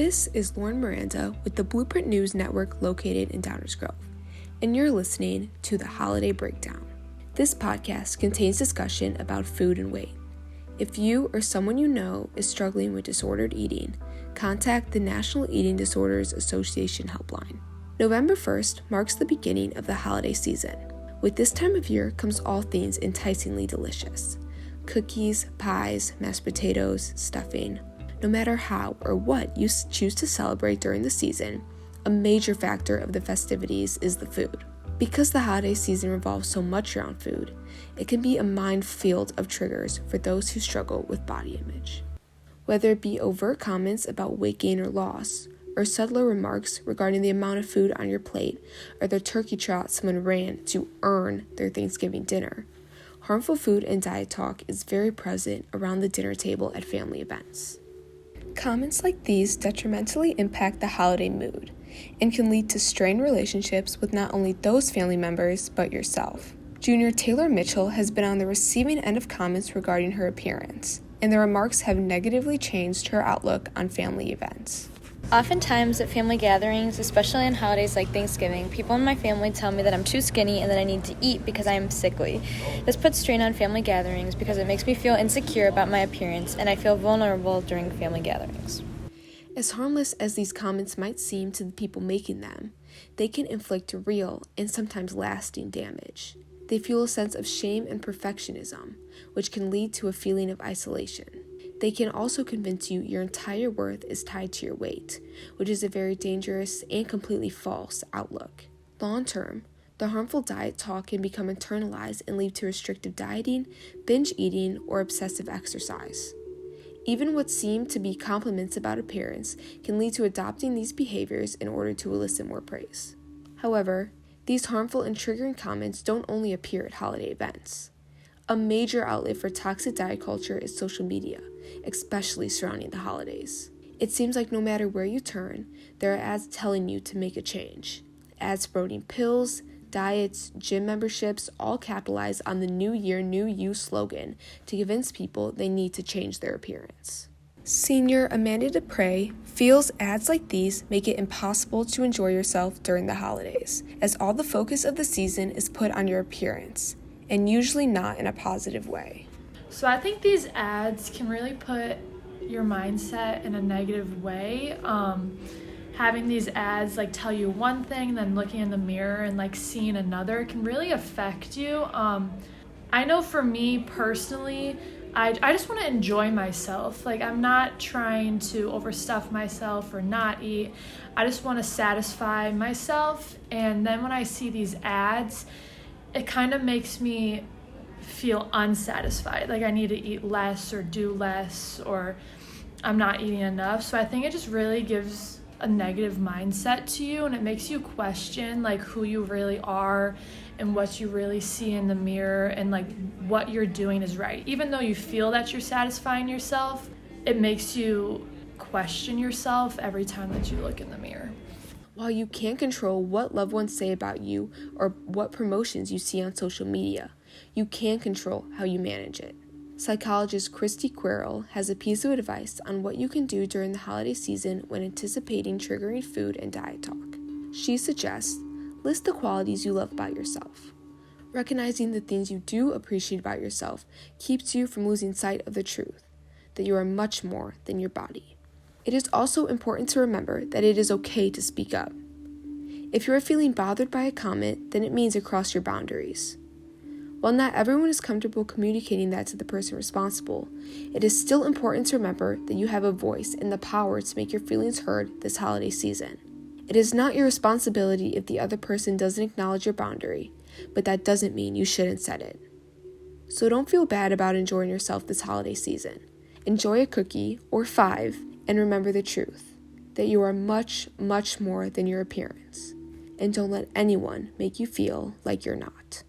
This is Lauren Miranda with the Blueprint News Network located in Downers Grove, and you're listening to The Holiday Breakdown. This podcast contains discussion about food and weight. If you or someone you know is struggling with disordered eating, contact the National Eating Disorders Association helpline. November 1st marks the beginning of the holiday season. With this time of year comes all things enticingly delicious. Cookies, pies, mashed potatoes, stuffing. No matter how or what you choose to celebrate during the season, a major factor of the festivities is the food. Because the holiday season revolves so much around food, it can be a minefield of triggers for those who struggle with body image. Whether it be overt comments about weight gain or loss, or subtler remarks regarding the amount of food on your plate, or the turkey trot someone ran to earn their Thanksgiving dinner, harmful food and diet talk is very present around the dinner table at family events. Comments like these detrimentally impact the holiday mood and can lead to strained relationships with not only those family members, but yourself. Junior Taylor Mitchell has been on the receiving end of comments regarding her appearance, and the remarks have negatively changed her outlook on family events. Oftentimes at family gatherings, especially on holidays like Thanksgiving, people in my family tell me that I'm too skinny and that I need to eat because I am sickly. This puts strain on family gatherings because it makes me feel insecure about my appearance and I feel vulnerable during family gatherings. As harmless as these comments might seem to the people making them, they can inflict real and sometimes lasting damage. They fuel a sense of shame and perfectionism, which can lead to a feeling of isolation. They can also convince you your entire worth is tied to your weight, which is a very dangerous and completely false outlook. Long term, the harmful diet talk can become internalized and lead to restrictive dieting, binge eating, or obsessive exercise. Even what seem to be compliments about appearance can lead to adopting these behaviors in order to elicit more praise. However, these harmful and triggering comments don't only appear at holiday events. A major outlet for toxic diet culture is social media, especially surrounding the holidays. It seems like no matter where you turn, there are ads telling you to make a change. Ads promoting pills, diets, gym memberships, all capitalize on the New Year, New You slogan to convince people they need to change their appearance. Senior Amanda Dupre feels ads like these make it impossible to enjoy yourself during the holidays, as all the focus of the season is put on your appearance, and usually not in a positive way. So I think these ads can really put your mindset in a negative way. Having these ads tell you one thing, then looking in the mirror and seeing another can really affect you. I know for me personally, I just want to enjoy myself. I'm not trying to overstuff myself or not eat. I just want to satisfy myself. And then when I see these ads, it kind of makes me feel unsatisfied. I need to eat less or do less, or I'm not eating enough. So I think it just really gives a negative mindset to you, and it makes you question who you really are and what you really see in the mirror, and what you're doing is right. Even though you feel that you're satisfying yourself, it makes you question yourself every time that you look in the mirror. While you can't control what loved ones say about you or what promotions you see on social media, you can control how you manage it. Psychologist Christy Quirrell has a piece of advice on what you can do during the holiday season when anticipating triggering food and diet talk. She suggests, list the qualities you love about yourself. Recognizing the things you do appreciate about yourself keeps you from losing sight of the truth, that you are much more than your body. It is also important to remember that it is okay to speak up. If you are feeling bothered by a comment, then it means it crossed your boundaries. While not everyone is comfortable communicating that to the person responsible, it is still important to remember that you have a voice and the power to make your feelings heard this holiday season. It is not your responsibility if the other person doesn't acknowledge your boundary, but that doesn't mean you shouldn't set it. So don't feel bad about enjoying yourself this holiday season. Enjoy a cookie or 5, and remember the truth, that you are much, much more than your appearance. And don't let anyone make you feel like you're not.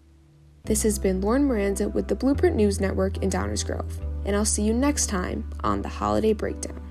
This has been Lauren Miranda with the Blueprint News Network in Downers Grove, and I'll see you next time on The Holiday Breakdown.